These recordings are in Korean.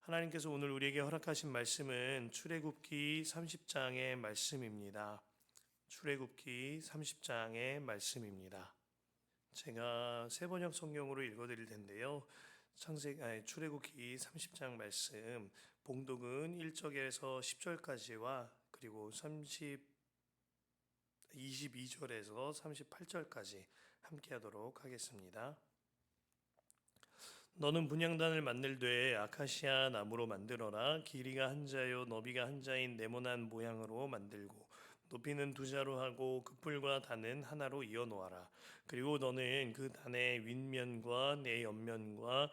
하나님께서 오늘 우리에게 허락하신 말씀은 출애굽기 30장의 말씀입니다. 출애굽기 30장의 말씀입니다. 제가 세번역 성경으로 읽어드릴 텐데요. 출애굽기 30장 말씀 봉독은 1절에서 10절까지와 그리고 22절에서 38절까지 함께 하도록 하겠습니다. 너는 분향단을 만들되 아카시아 나무로 만들어라. 길이가 한 자요 너비가 한 자인 네모난 모양으로 만들고 높이는 2자로 하고 그 뿔과 단은 하나로 이어 놓아라. 그리고 너는 그 단의 윗면과 내 옆면과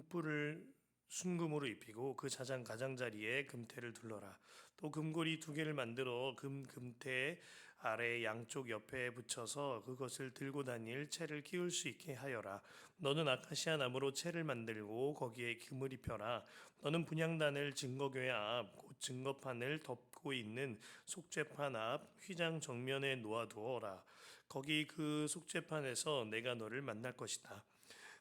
뿔을 순금으로 입히고 그 자장 가장자리에 금태를 둘러라. 또 금고리 2개를 만들어 금태 아래 양쪽 옆에 붙여서 그것을 들고 다닐 채를 끼울 수 있게 하여라. 너는 아카시아 나무로 채를 만들고 거기에 금을 입혀라. 너는 분향단을 증거교회 앞 곧 증거판을 덮고 있는 속죄판 앞 휘장 정면에 놓아두어라. 거기 그 속죄판에서 내가 너를 만날 것이다.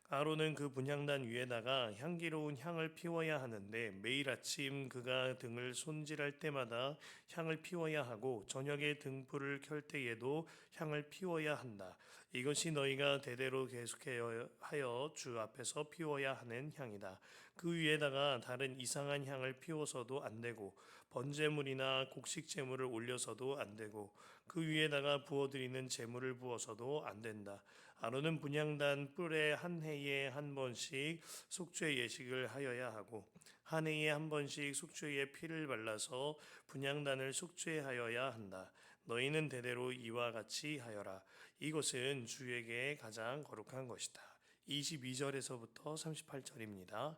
아론은 그 분향단 위에다가 향기로운 향을 피워야 하는데 매일 아침 그가 등을 손질할 때마다 향을 피워야 하고 저녁에 등불을 켤 때에도 향을 피워야 한다. 이것이 너희가 대대로 계속하여 주 앞에서 피워야 하는 향이다. 그 위에다가 다른 이상한 향을 피워서도 안 되고 번제물이나 곡식 제물을 올려서도 안 되고 그 위에다가 부어드리는 제물을 부어서도 안 된다. 아론은 분향단 뿔에 한 해에 한 번씩 속죄 예식을 하여야 하고 한 해에 한 번씩 속죄의 피를 발라서 분향단을 속죄하여야 한다. 너희는 대대로 이와 같이 하여라. 이것은 주에게 가장 거룩한 것이다. 22절에서부터 38절입니다.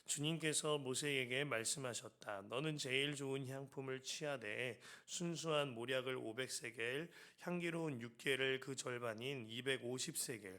주님께서 모세에게 말씀하셨다. 너는 제일 좋은 향품을 취하되 순수한 모략을 500세겔, 향기로운 육개를 그 절반인 250세겔,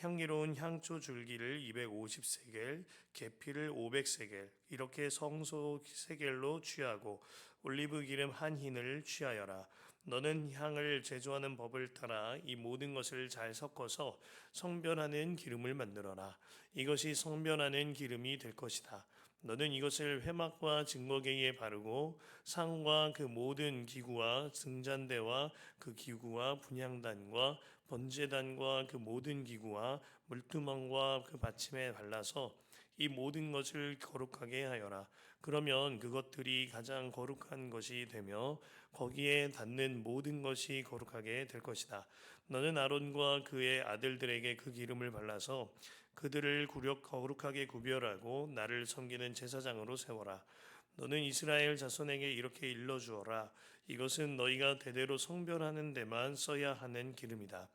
향기로운 향초 줄기를 250세겔, 계피를 500세겔, 이렇게 성소 세겔로 취하고 올리브 기름 한 흰을 취하여라. 너는 향을 제조하는 법을 따라 이 모든 것을 잘 섞어서 성변하는 기름을 만들어라. 이것이 성변하는 기름이 될 것이다. 너는 이것을 회막과 증거궤에 바르고 상과 그 모든 기구와 등잔대와 그 기구와 분향단과 번제단과 그 모든 기구와 물두멍과 그 받침에 발라서 이 모든 것을 거룩하게 하여라. 그러면 그것들이 가장 거룩한 것이 되며 거기에 닿는 모든 것이 거룩하게 될 것이다. 너는 아론과 그의 아들들에게 그 기름을 발라서 그들을 거룩하게 구별하고 나를 섬기는 제사장으로 세워라. 너는 이스라엘 자손에게 이렇게 일러주어라. 이것은 너희가 대대로 성별하는 데만 써야 하는 기름이다.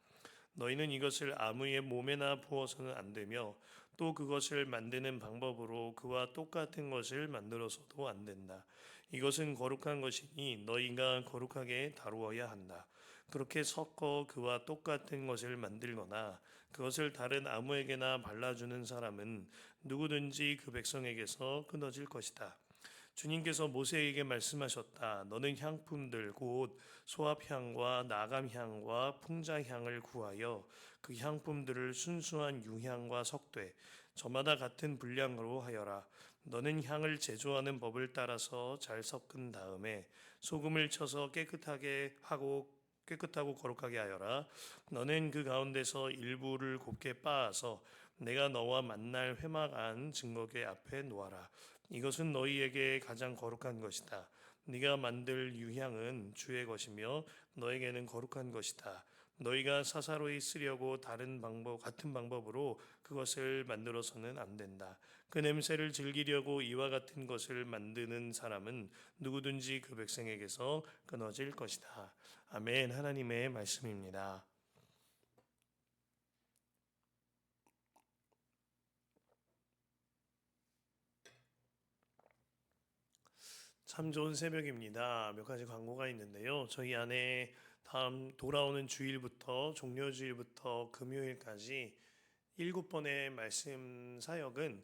너희는 이것을 아무의 몸에나 부어서는 안 되며 또 그것을 만드는 방법으로 그와 똑같은 것을 만들어서도 안 된다. 이것은 거룩한 것이니 너희가 거룩하게 다루어야 한다. 그렇게 섞어 그와 똑같은 것을 만들거나 그것을 다른 아무에게나 발라주는 사람은 누구든지 그 백성에게서 끊어질 것이다. 주님께서 모세에게 말씀하셨다. 너는 향품들 곧 소합향과 나감향과 풍자향을 구하여 그 향품들을 순수한 유향과 석쇠 저마다 같은 분량으로 하여라. 너는 향을 제조하는 법을 따라서 잘 섞은 다음에 소금을 쳐서 깨끗하고 거룩하게 하여라. 너는 그 가운데서 일부를 곱게 빻아서 내가 너와 만날 회막 안 증거궤 앞에 놓아라. 이것은 너희에게 가장 거룩한 것이다. 네가 만들 유향은 주의 것이며 너에게는 거룩한 것이다. 너희가 사사로이 쓰려고 같은 방법으로 그것을 만들어서는 안 된다. 그 냄새를 즐기려고 이와 같은 것을 만드는 사람은 누구든지 그 백성에게서 끊어질 것이다. 아멘. 하나님의 말씀입니다. 참 좋은 새벽입니다. 몇 가지 광고가 있는데요. 저희 안에 다음 돌아오는 주일부터 종료주일부터 금요일까지 7번의 말씀 사역은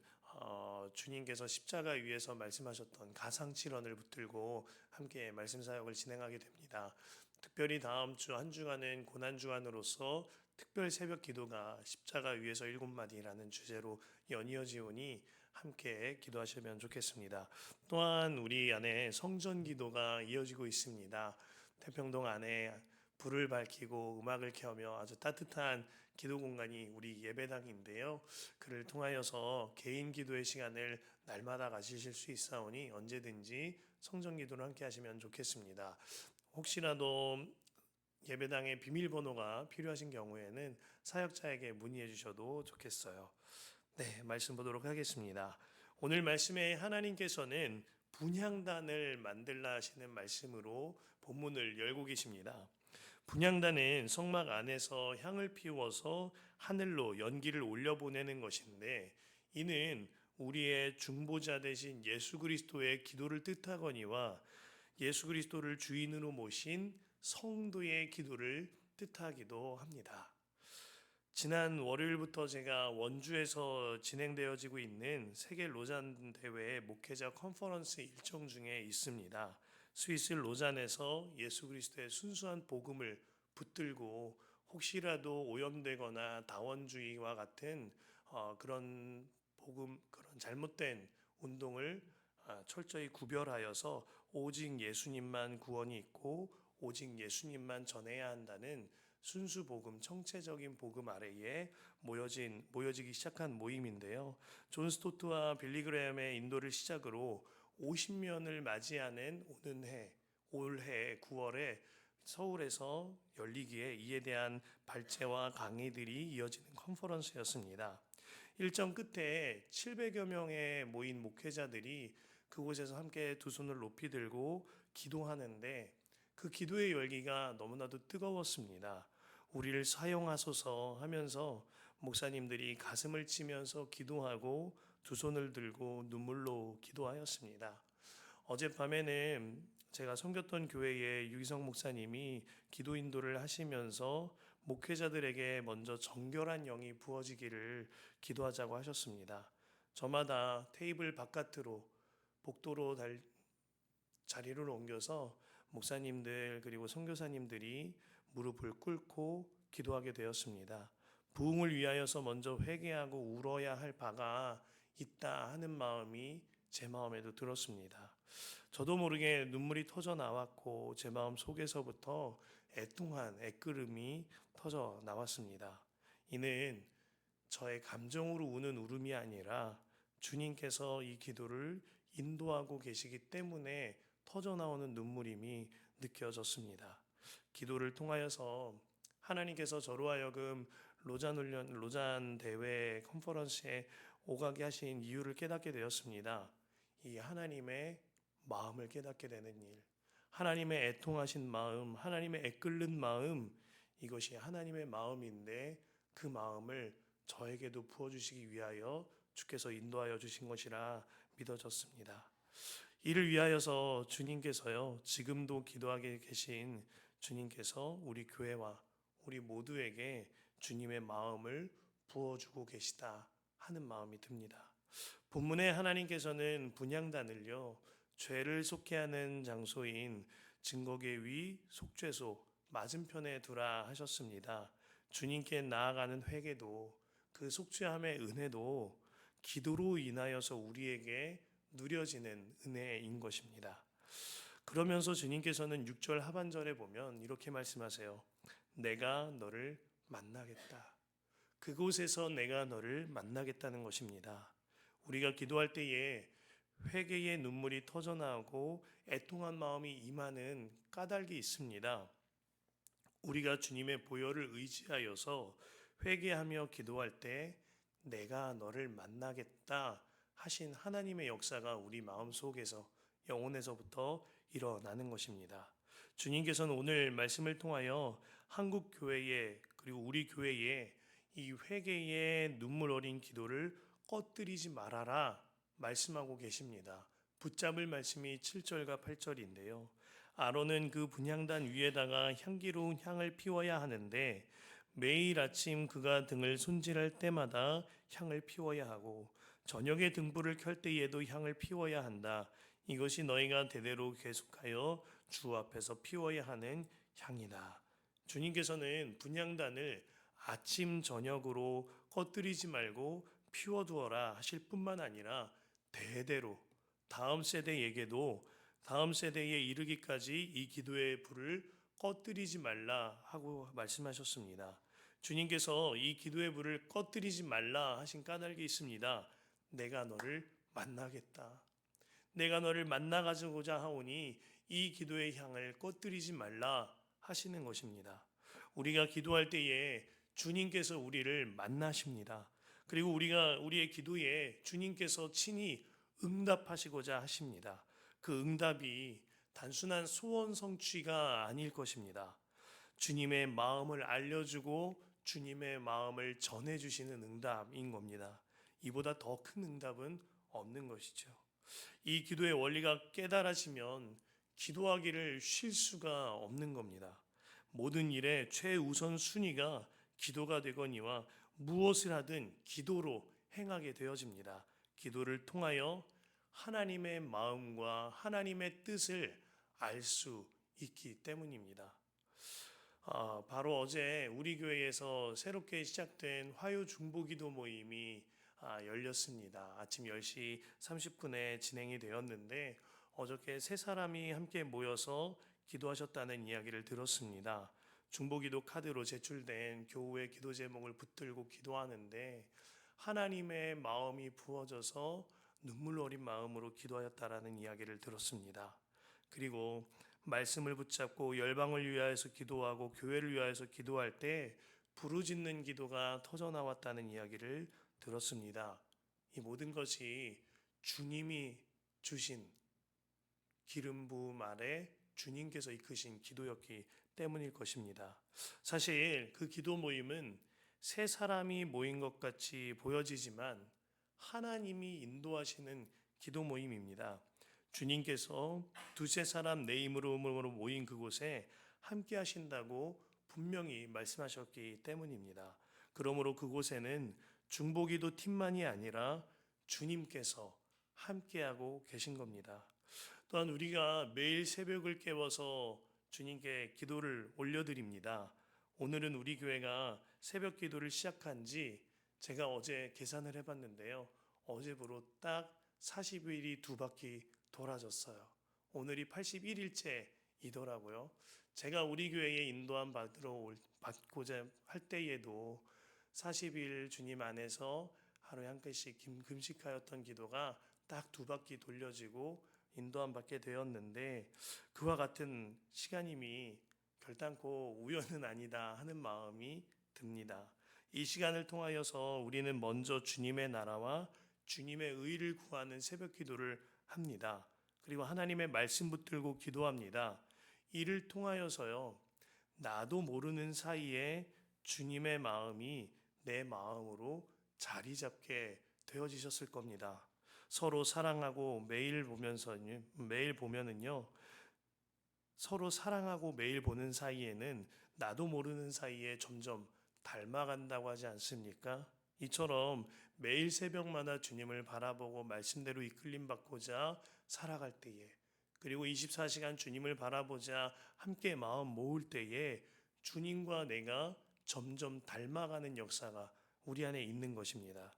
주님께서 십자가 위에서 말씀하셨던 가상칠언을 붙들고 함께 말씀 사역을 진행하게 됩니다. 특별히 다음 주 한 주간은 고난주간으로서 특별 새벽 기도가 십자가 위에서 7마디라는 주제로 연이어지 오니 함께 기도하시면 좋겠습니다. 또한 우리 안에 성전 기도가 이어지고 있습니다. 태평동 안에 불을 밝히고 음악을 켜며 아주 따뜻한 기도 공간이 우리 예배당인데요. 그를 통하여서 개인 기도의 시간을 날마다 가지실 수 있사오니 언제든지 성전 기도를 함께 하시면 좋겠습니다. 혹시라도 예배당의 비밀번호가 필요하신 경우에는 사역자에게 문의해 주셔도 좋겠어요. 네, 말씀 보도록 하겠습니다. 오늘 말씀에 하나님께서는 분향단을 만들라 하시는 말씀으로 본문을 열고 계십니다. 분향단은 성막 안에서 향을 피워서 하늘로 연기를 올려보내는 것인데, 이는 우리의 중보자 되신 예수 그리스도의 기도를 뜻하거니와 예수 그리스도를 주인으로 모신 성도의 기도를 뜻하기도 합니다. 지난 월요일부터 제가 원주에서 진행되어지고 있는 세계 로잔 대회의 목회자 컨퍼런스 일정 중에 있습니다. 스위스 로잔에서 예수 그리스도의 순수한 복음을 붙들고 혹시라도 오염되거나 다원주의와 같은 그런 잘못된 운동을 철저히 구별하여서 오직 예수님만 구원이 있고 오직 예수님만 전해야 한다는 순수 복음, 청체적인 복음 아래에 모여지기 시작한 모임인데요. 존 스토트와 빌리 그레엄의 인도를 시작으로 50년을 맞이하는 올해 9월에 서울에서 열리기에 이에 대한 발제와 강의들이 이어지는 컨퍼런스였습니다. 일정 끝에 700여 명의 모인 목회자들이 그곳에서 함께 두 손을 높이 들고 기도하는데 그 기도의 열기가 너무나도 뜨거웠습니다. 우리를 사용하소서 하면서 목사님들이 가슴을 치면서 기도하고 두 손을 들고 눈물로 기도하였습니다. 어젯밤에는 제가 섬겼던 교회의 유기성 목사님이 기도 인도를 하시면서 목회자들에게 먼저 정결한 영이 부어지기를 기도하자고 하셨습니다. 저마다 테이블 바깥으로 복도로 자리를 옮겨서 목사님들 그리고 선교사님들이 무릎을 꿇고 기도하게 되었습니다. 부흥을 위하여서 먼저 회개하고 울어야 할 바가 있다 하는 마음이 제 마음에도 들었습니다. 저도 모르게 눈물이 터져 나왔고 제 마음 속에서부터 애통한 애끓음이 터져 나왔습니다. 이는 저의 감정으로 우는 울음이 아니라 주님께서 이 기도를 인도하고 계시기 때문에 터져 나오는 눈물임이 느껴졌습니다. 기도를 통하여서 하나님께서 저로 하여금 로잔 대회 컨퍼런스에 오가게 하신 이유를 깨닫게 되었습니다. 이 하나님의 마음을 깨닫게 되는 일, 하나님의 애통하신 마음, 하나님의 애끓는 마음, 이것이 하나님의 마음인데 그 마음을 저에게도 부어주시기 위하여 주께서 인도하여 주신 것이라 믿어졌습니다. 이를 위하여서 주님께서요, 지금도 기도하게 계신 주님께서 우리 교회와 우리 모두에게 주님의 마음을 부어주고 계시다 하는 마음이 듭니다. 본문에 하나님께서는 분향단을요, 죄를 속해하는 장소인 증거계 위 속죄소 맞은편에 두라 하셨습니다. 주님께 나아가는 회개도 그 속죄함의 은혜도 기도로 인하여서 우리에게 누려지는 은혜인 것입니다. 그러면서 주님께서는 6절 하반절에 보면 이렇게 말씀하세요. 내가 너를 만나겠다. 그곳에서 내가 너를 만나겠다는 것입니다. 우리가 기도할 때에 회개의 눈물이 터져나오고 애통한 마음이 임하는 까닭이 있습니다. 우리가 주님의 보혈을 의지하여서 회개하며 기도할 때 내가 너를 만나겠다 하신 하나님의 역사가 우리 마음속에서 영혼에서부터 일어나는 것입니다. 주님께서는 오늘 말씀을 통하여 한국 교회에 그리고 우리 교회에 이 회개의 눈물 어린 기도를 꺼뜨리지 말아라 말씀하고 계십니다. 붙잡을 말씀이 7절과 8절인데요. 아론은 그 분향단 위에다가 향기로운 향을 피워야 하는데 매일 아침 그가 등을 손질할 때마다 향을 피워야 하고 저녁에 등불을 켤 때에도 향을 피워야 한다. 이것이 너희가 대대로 계속하여 주 앞에서 피워야 하는 향이다. 주님께서는 분향단을 아침 저녁으로 꺼뜨리지 말고 피워두어라 하실 뿐만 아니라 대대로 다음 세대에게도 다음 세대에 이르기까지 이 기도의 불을 꺼뜨리지 말라 하고 말씀하셨습니다. 주님께서 이 기도의 불을 꺼뜨리지 말라 하신 까닭이 있습니다. 내가 너를 만나겠다. 내가 너를 만나가고자 하오니 이 기도의 향을 꺼뜨리지 말라 하시는 것입니다. 우리가 기도할 때에 주님께서 우리를 만나십니다. 그리고 우리의 기도에 주님께서 친히 응답하시고자 하십니다. 그 응답이 단순한 소원 성취가 아닐 것입니다. 주님의 마음을 알려주고 주님의 마음을 전해주시는 응답인 겁니다. 이보다 더 큰 응답은 없는 것이죠. 이 기도의 원리가 깨달아지면 기도하기를 쉴 수가 없는 겁니다. 모든 일의 최우선 순위가 기도가 되거니와 무엇을 하든 기도로 행하게 되어집니다. 기도를 통하여 하나님의 마음과 하나님의 뜻을 알 수 있기 때문입니다. 바로 어제 우리 교회에서 새롭게 시작된 화요 중보기도 모임이 열렸습니다. 아침 10시 30분에 진행이 되었는데 어저께 세 사람이 함께 모여서 기도하셨다는 이야기를 들었습니다. 중보기도 카드로 제출된 교우의 기도 제목을 붙들고 기도하는데 하나님의 마음이 부어져서 눈물 어린 마음으로 기도하였다라는 이야기를 들었습니다. 그리고 말씀을 붙잡고 열방을 위하여서 기도하고 교회를 위하여서 기도할 때 부르짖는 기도가 터져나왔다는 이야기를 들었습니다. 이 모든 것이 주님이 주신 기름 부음 아래 주님께서 이끄신 기도였기 때문일 것입니다. 사실 그 기도 모임은 세 사람이 모인 것 같이 보여지지만 하나님이 인도하시는 기도 모임입니다. 주님께서 두세 사람 내 이름으로 모인 그곳에 함께 하신다고 분명히 말씀하셨기 때문입니다. 그러므로 그곳에는 중보기도 팀만이 아니라 주님께서 함께하고 계신 겁니다. 또한 우리가 매일 새벽을 깨워서 주님께 기도를 올려드립니다. 오늘은 우리 교회가 새벽 기도를 시작한 지 제가 어제 계산을 해봤는데요. 어제부로 딱 40일이 두 바퀴 돌아졌어요. 오늘이 81일째이더라고요. 제가 우리 교회에 인도함 받고자 할 때에도 40일 주님 안에서 하루에 한 개씩 금식하였던 기도가 딱 두 바퀴 돌려지고 인도함 받게 되었는데 그와 같은 시간임이 결단코 우연은 아니다 하는 마음이 듭니다. 이 시간을 통하여서 우리는 먼저 주님의 나라와 주님의 의를 구하는 새벽 기도를 합니다. 그리고 하나님의 말씀 붙들고 기도합니다. 이를 통하여서요, 나도 모르는 사이에 주님의 마음이 내 마음으로 자리 잡게 되어지셨을 겁니다. 서로 사랑하고 매일 보면은요, 서로 사랑하고 매일 보는 사이에는 나도 모르는 사이에 점점 닮아간다고 하지 않습니까? 이처럼 매일 새벽마다 주님을 바라보고 말씀대로 이끌림 받고자 살아갈 때에, 그리고 24시간 주님을 바라보자 함께 마음 모을 때에 주님과 내가 점점 닮아가는 역사가 우리 안에 있는 것입니다.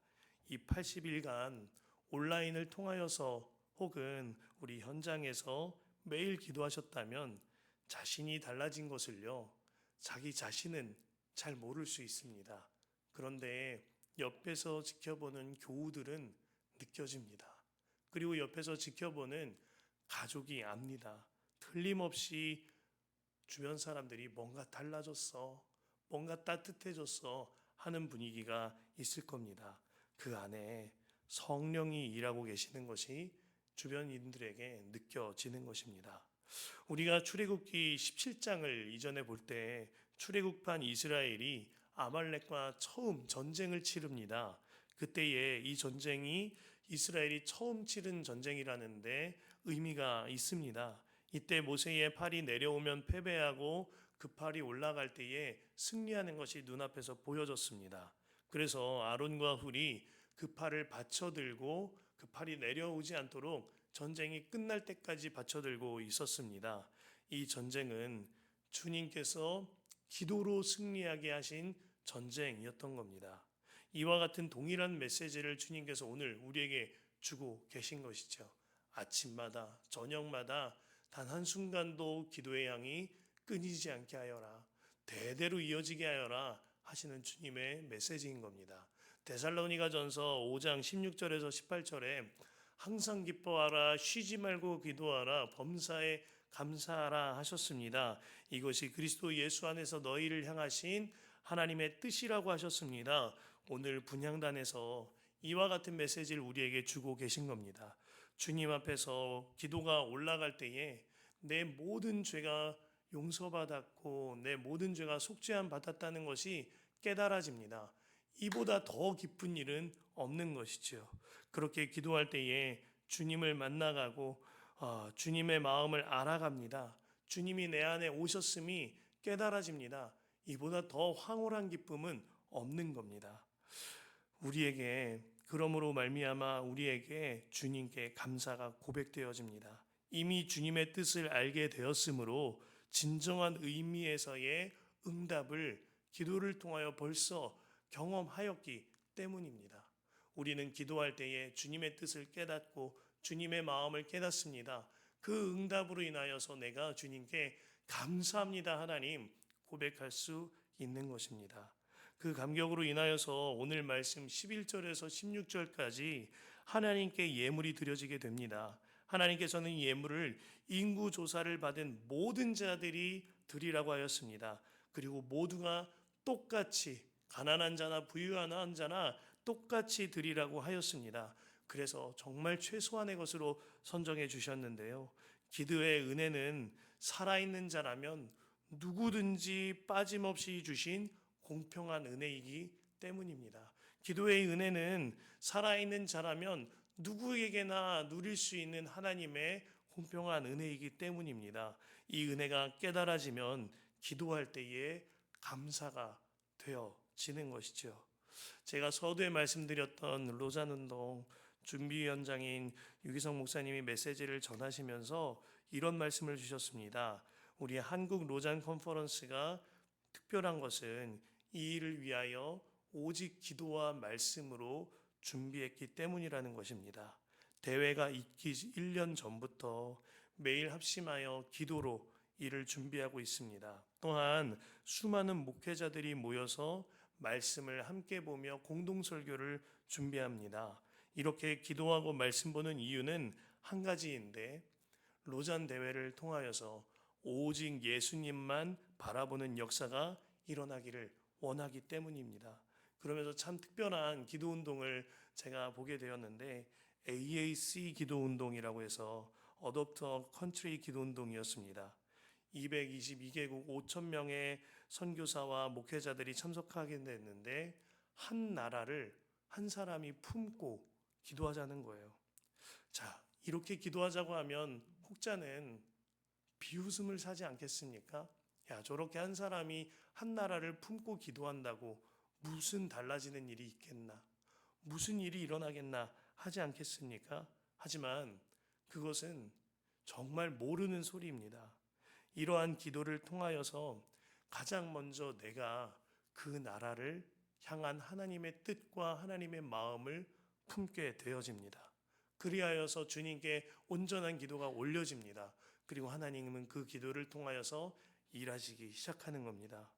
이 80일간 온라인을 통하여서 혹은 우리 현장에서 매일 기도하셨다면 자신이 달라진 것을요, 자기 자신은 잘 모를 수 있습니다. 그런데 옆에서 지켜보는 교우들은 느껴집니다. 그리고 옆에서 지켜보는 가족이 압니다. 틀림없이 주변 사람들이 뭔가 달라졌어, 뭔가 따뜻해졌어 하는 분위기가 있을 겁니다. 그 안에 성령이 일하고 계시는 것이 주변인들에게 느껴지는 것입니다. 우리가 출애굽기 17장을 이전에 볼 때 출애굽한 이스라엘이 아말렉과 처음 전쟁을 치릅니다. 그때에 이 전쟁이 이스라엘이 처음 치른 전쟁이라는데 의미가 있습니다. 이때 모세의 팔이 내려오면 패배하고 그 팔이 올라갈 때에 승리하는 것이 눈앞에서 보여졌습니다. 그래서 아론과 훌이 그 팔을 받쳐들고 그 팔이 내려오지 않도록 전쟁이 끝날 때까지 받쳐들고 있었습니다. 이 전쟁은 주님께서 기도로 승리하게 하신 전쟁이었던 겁니다. 이와 같은 동일한 메시지를 주님께서 오늘 우리에게 주고 계신 것이죠. 아침마다 저녁마다 단 한순간도 기도의 양이 끊이지 않게 하여라, 대대로 이어지게 하여라 하시는 주님의 메시지인 겁니다. 데살로니가전서 5장 16절에서 18절에 항상 기뻐하라, 쉬지 말고 기도하라, 범사에 감사하라 하셨습니다. 이것이 그리스도 예수 안에서 너희를 향하신 하나님의 뜻이라고 하셨습니다. 오늘 분향단에서 이와 같은 메시지를 우리에게 주고 계신 겁니다. 주님 앞에서 기도가 올라갈 때에 내 모든 죄가 용서받았고 내 모든 죄가 속죄함 받았다는 것이 깨달아집니다. 이보다 더 기쁜 일은 없는 것이지요. 그렇게 기도할 때에 주님을 만나가고 주님의 마음을 알아갑니다. 주님이 내 안에 오셨음이 깨달아집니다. 이보다 더 황홀한 기쁨은 없는 겁니다. 우리에게 그러므로 말미암아 우리에게 주님께 감사가 고백되어집니다. 이미 주님의 뜻을 알게 되었으므로 진정한 의미에서의 응답을 기도를 통하여 벌써 경험하였기 때문입니다. 우리는 기도할 때에 주님의 뜻을 깨닫고 주님의 마음을 깨닫습니다. 그 응답으로 인하여서 내가 주님께 감사합니다 하나님 고백할 수 있는 것입니다. 그 감격으로 인하여서 오늘 말씀 11절에서 16절까지 하나님께 예물이 드려지게 됩니다. 하나님께서는 이 예물을 인구 조사를 받은 모든 자들이 드리라고 하였습니다. 그리고 모두가 똑같이 가난한 자나 부유한 자나 똑같이 드리라고 하였습니다. 그래서 정말 최소한의 것으로 선정해 주셨는데요. 기도의 은혜는 살아있는 자라면 누구든지 빠짐없이 주신 공평한 은혜이기 때문입니다. 기도의 은혜는 살아있는 자라면 누구에게나 누릴 수 있는 하나님의 공평한 은혜이기 때문입니다. 이 은혜가 깨달아지면 기도할 때에 감사가 되어지는 것이죠. 제가 서두에 말씀드렸던 로잔운동 준비위원장인 유기성 목사님이 메시지를 전하시면서 이런 말씀을 주셨습니다. 우리 한국 로잔 컨퍼런스가 특별한 것은 이 일을 위하여 오직 기도와 말씀으로 준비했기 때문이라는 것입니다. 대회가 있기 1년 전부터 매일 합심하여 기도로 이를 준비하고 있습니다. 또한 수많은 목회자들이 모여서 말씀을 함께 보며 공동설교를 준비합니다. 이렇게 기도하고 말씀 보는 이유는 한 가지인데 로잔 대회를 통하여서 오직 예수님만 바라보는 역사가 일어나기를 원하기 때문입니다. 그러면서 참 특별한 기도 운동을 제가 보게 되었는데 AAC 기도 운동이라고 해서 어댑트 어 컨트리 기도 운동이었습니다. 222개국 5천 명의 선교사와 목회자들이 참석하게 됐는데 한 나라를 한 사람이 품고 기도하자는 거예요. 자, 이렇게 기도하자고 하면 혹자는 비웃음을 사지 않겠습니까? 야, 저렇게 한 사람이 한 나라를 품고 기도한다고 무슨 달라지는 일이 있겠나? 무슨 일이 일어나겠나 하지 않겠습니까? 하지만 그것은 정말 모르는 소리입니다. 이러한 기도를 통하여서 가장 먼저 내가 그 나라를 향한 하나님의 뜻과 하나님의 마음을 품게 되어집니다. 그리하여서 주님께 온전한 기도가 올려집니다. 그리고 하나님은 그 기도를 통하여서 일하시기 시작하는 겁니다.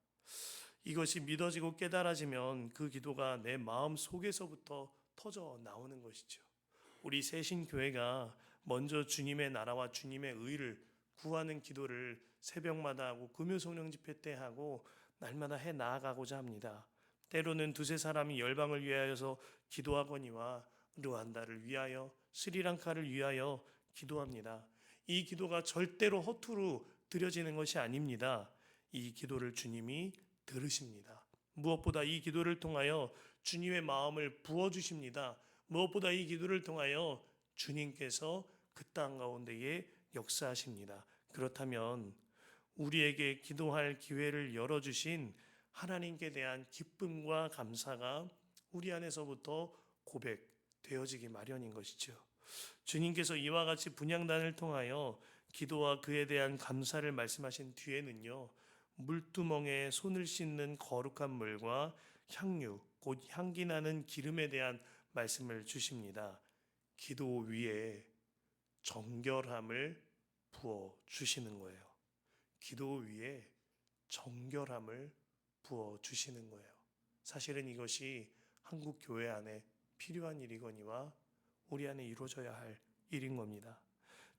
이것이 믿어지고 깨달아지면 그 기도가 내 마음 속에서부터 터져 나오는 것이죠. 우리 새신교회가 먼저 주님의 나라와 주님의 의를 구하는 기도를 새벽마다 하고 금요성령 집회 때 하고 날마다 해 나아가고자 합니다. 때로는 두세 사람이 열방을 위하여서 기도하거니와 르완다를 위하여 스리랑카를 위하여 기도합니다. 이 기도가 절대로 허투루 드려지는 것이 아닙니다. 이 기도를 주님이 들으십니다. 무엇보다 이 기도를 통하여 주님의 마음을 부어주십니다. 무엇보다 이 기도를 통하여 주님께서 그 땅 가운데에 역사하십니다. 그렇다면 우리에게 기도할 기회를 열어주신 하나님께 대한 기쁨과 감사가 우리 안에서부터 고백되어지기 마련인 것이죠. 주님께서 이와 같이 분향단을 통하여 기도와 그에 대한 감사를 말씀하신 뒤에는요, 물두멍에 손을 씻는 거룩한 물과 향유, 곧 향기 나는 기름에 대한 말씀을 주십니다. 기도 위에 정결함을 부어 주시는 거예요. 기도 위에 정결함을 부어 주시는 거예요. 사실은 이것이 한국 교회 안에 필요한 일이거니와 우리 안에 이루어져야 할 일인 겁니다.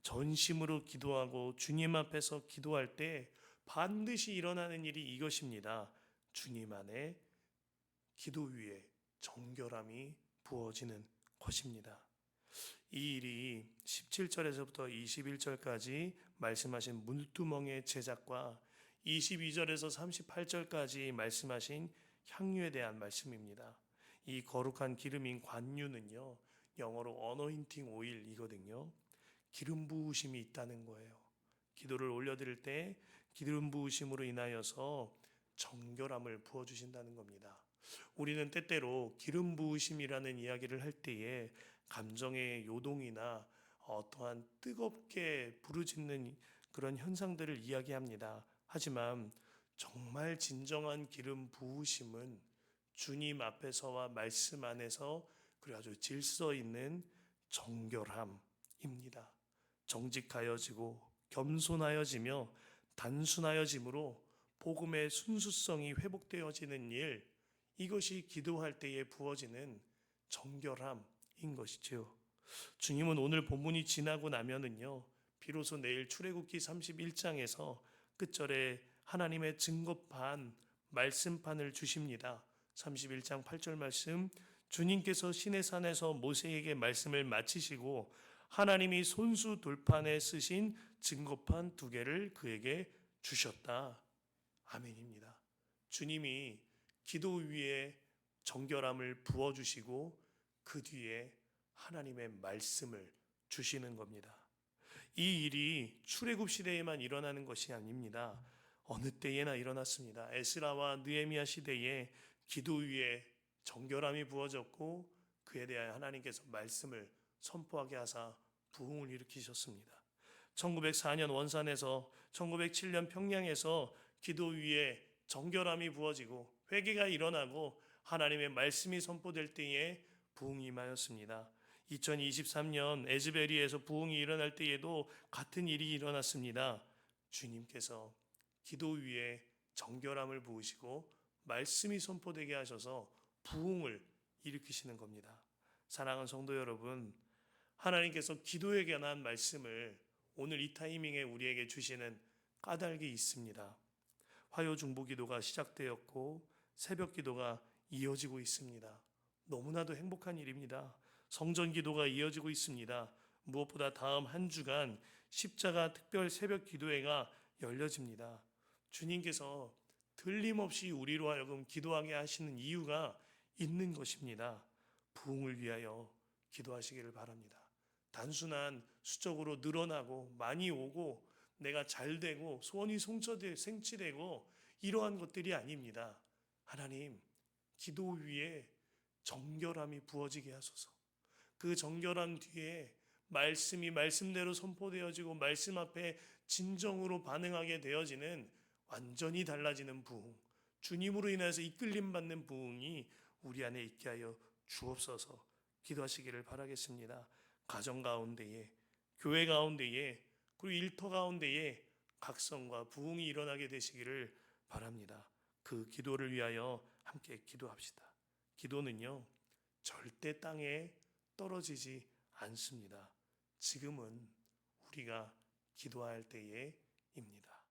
전심으로 기도하고 주님 앞에서 기도할 때 반드시 일어나는 일이 이것입니다. 주님 안에 기도 위에 정결함이 부어지는 것입니다. 이 일이 17절에서부터 21절까지 말씀하신 물두멍의 제작과 22절에서 38절까지 말씀하신 향유에 대한 말씀입니다. 이 거룩한 기름인 관유는요, 영어로 어노인팅 오일이거든요. 기름 부으심이 있다는 거예요. 기도를 올려드릴 때 기름 부으심으로 인하여서 정결함을 부어주신다는 겁니다. 우리는 때때로 기름 부으심이라는 이야기를 할 때에 감정의 요동이나 어떠한 뜨겁게 부르짖는 그런 현상들을 이야기합니다. 하지만 정말 진정한 기름 부으심은 주님 앞에서와 말씀 안에서 그리고 아주 질서 있는 정결함입니다. 정직하여지고 겸손하여지며 단순하여짐으로 복음의 순수성이 회복되어지는 일, 이것이 기도할 때에 부어지는 정결함인 것이지요. 주님은 오늘 본문이 지나고 나면은요, 비로소 내일 출애굽기 31장에서 끝절에 하나님의 증거판, 말씀판을 주십니다. 31장 8절 말씀, 주님께서 시내산에서 모세에게 말씀을 마치시고 하나님이 손수 돌판에 쓰신 증거판 2개를 그에게 주셨다. 아멘입니다. 주님이 기도 위에 정결함을 부어주시고 그 뒤에 하나님의 말씀을 주시는 겁니다. 이 일이 출애굽 시대에만 일어나는 것이 아닙니다. 어느 때에나 일어났습니다. 에스라와 느헤미야 시대에 기도 위에 정결함이 부어졌고 그에 대하여 하나님께서 말씀을 선포하게 하사 부흥을 일으키셨습니다. 1904년 원산에서 1907년 평양에서 기도 위에 정결함이 부어지고 회개가 일어나고 하나님의 말씀이 선포될 때에 부흥이 임하였습니다. 2023년 에즈베리에서 부흥이 일어날 때에도 같은 일이 일어났습니다. 주님께서 기도 위에 정결함을 부으시고 말씀이 선포되게 하셔서 부흥을 일으키시는 겁니다. 사랑하는 성도 여러분, 하나님께서 기도에 관한 말씀을 오늘 이 타이밍에 우리에게 주시는 까닭이 있습니다. 화요 중보 기도가 시작되었고 새벽 기도가 이어지고 있습니다. 너무나도 행복한 일입니다. 성전 기도가 이어지고 있습니다. 무엇보다 다음 한 주간 십자가 특별 새벽 기도회가 열려집니다. 주님께서 틀림없이 우리로 하여금 기도하게 하시는 이유가 있는 것입니다. 부흥을 위하여 기도하시기를 바랍니다. 단순한 수적으로 늘어나고 많이 오고 내가 잘되고 소원이 성취되고 이러한 것들이 아닙니다. 하나님, 기도 위에 정결함이 부어지게 하소서. 그 정결함 뒤에 말씀이 말씀대로 선포되어지고 말씀 앞에 진정으로 반응하게 되어지는 완전히 달라지는 부흥, 주님으로 인해서 이끌림 받는 부흥이 우리 안에 있게 하여 주옵소서. 기도하시기를 바라겠습니다. 가정 가운데에, 교회 가운데에, 그리고 일터 가운데에 각성과 부흥이 일어나게 되시기를 바랍니다. 그 기도를 위하여 함께 기도합시다. 기도는요, 절대 땅에 떨어지지 않습니다. 지금은 우리가 기도할 때에입니다.